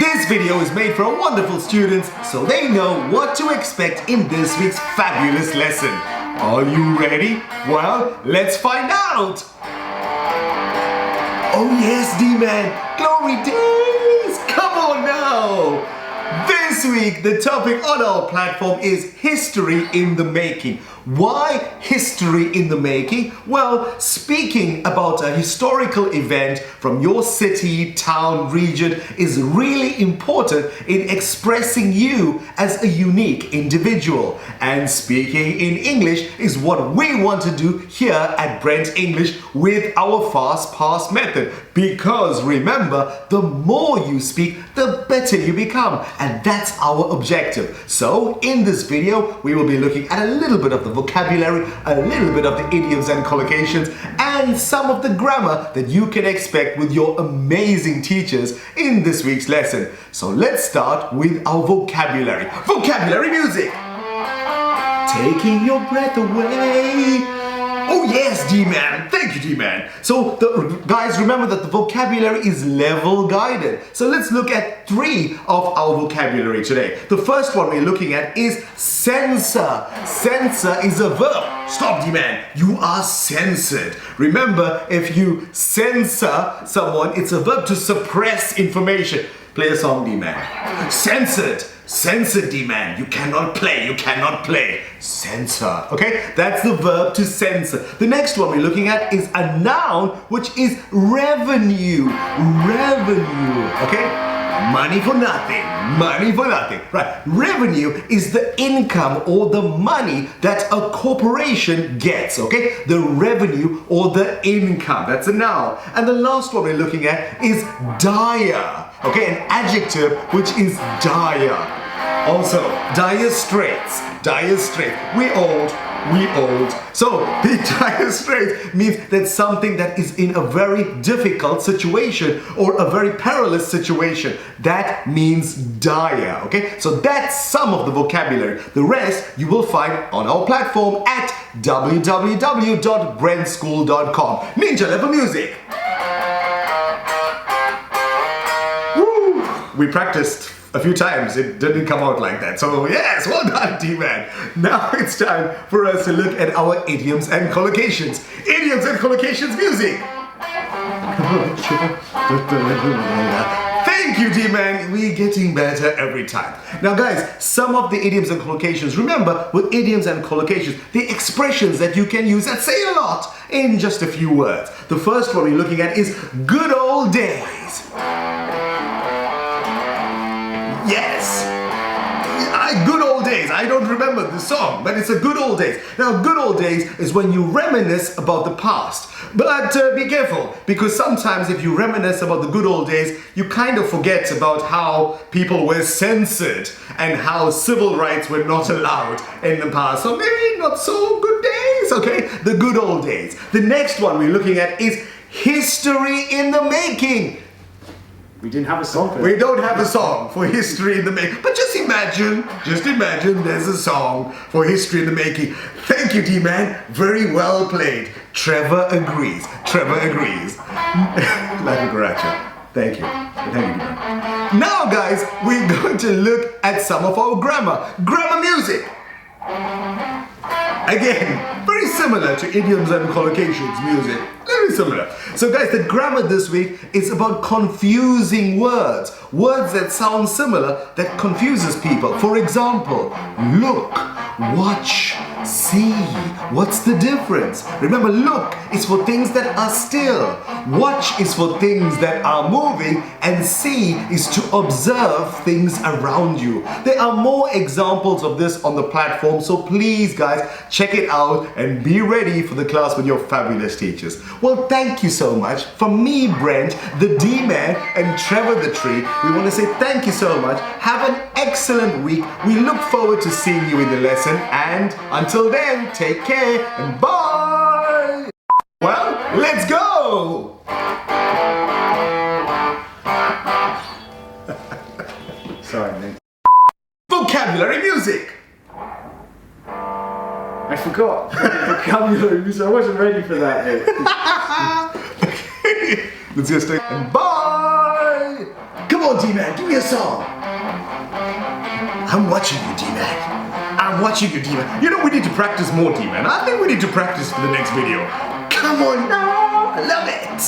This video is made for our wonderful students so they know what to expect in this week's fabulous lesson. Are you ready? Well, let's find out! Oh yes, D-Man! Glory days! Come on now! This week, the topic on our platform is history in the making. Why history in the making? Well, speaking about a historical event from your city, town, region is really important in expressing you as a unique individual. And speaking in English is what we want to do here at Brent English with our fast past method. Because remember, the more you speak, the better you become. And that's our objective. So in this video, we will be looking at a little bit of the vocabulary, a little bit of the idioms and collocations, and some of the grammar that you can expect with your amazing teachers in this week's lesson. So let's start with our vocabulary. Vocabulary music! Taking your breath away. Oh yes, D-Man! Thank you, D-Man! So, guys, remember that the vocabulary is level guided. So let's look at 3 of our vocabulary today. The first one we're looking at is censor. Censor is a verb. Stop, D-Man! You are censored. Remember, if you censor someone, it's a verb to suppress information. Play a song, D-Man. Censored. Censored, D-Man. You cannot play. You cannot play. Censor. Okay? That's the verb to censor. The next one we're looking at is a noun, which is revenue. Revenue. Okay? Money for nothing. Money for nothing. Right. Revenue is the income or the money that a corporation gets. Okay? The revenue or the income. That's a noun. And the last one we're looking at is dire. Okay? An adjective which is dire. Also, dire straits. Dire straits. We old. So, the dire straits means that something that is in a very difficult situation or a very perilous situation. That means dire, okay? So that's some of the vocabulary. The rest you will find on our platform at www.brentschool.com. Ninja level music! Woo! We practiced a few times, it didn't come out like that. So yes, well done, D-Man. Now it's time for us to look at our idioms and collocations. Idioms and collocations music. Thank you, D-Man. We're getting better every time. Now guys, some of the idioms and collocations, remember with idioms and collocations, the expressions that you can use that say a lot in just a few words. The first one we're looking at is good old days. Yes! Good old days. I don't remember the song, but it's a good old days. Now, good old days is when you reminisce about the past. But be careful, because sometimes if you reminisce about the good old days, you kind of forget about how people were censored and how civil rights were not allowed in the past. So maybe not so good days, okay? The good old days. The next one we're looking at is history in the making. We didn't have a song for that. We don't have a song for history in the making. But just imagine there's a song for history in the making. Thank you, D-Man. Very well played. Trevor agrees. Trevor agrees. Like a garacha. Thank you. Thank you, D-Man. Now, guys, we're going to look at some of our grammar. Grammar music. Again, very similar to idioms and collocations music. Very similar. So guys, the grammar this week is about confusing words. Words that sound similar that confuses people. For example, look, watch, see. What's the difference? Remember, look is for things that are still. Watch is for things that are moving. And see is to observe things around you. There are more examples of this on the platform. So please, guys, check it out and be ready for the class with your fabulous teachers. Well, thank you so much. From me, Brent, the D-Man, and Trevor the Tree, we want to say thank you so much. Have an excellent week. We look forward to seeing you in the lesson. And until then, take care and bye. Well, let's go. Sorry, mate. Vocabulary music. I forgot vocabulary music. I wasn't ready for that, mate. Okay, let's just take and bye. Come on. on, D-Man, give me a song. I'm watching you, D-Man. I'm watching you, D-Man. You know, we need to practice more, D-Man. I think we need to practice for the next video. Come on now, I love it.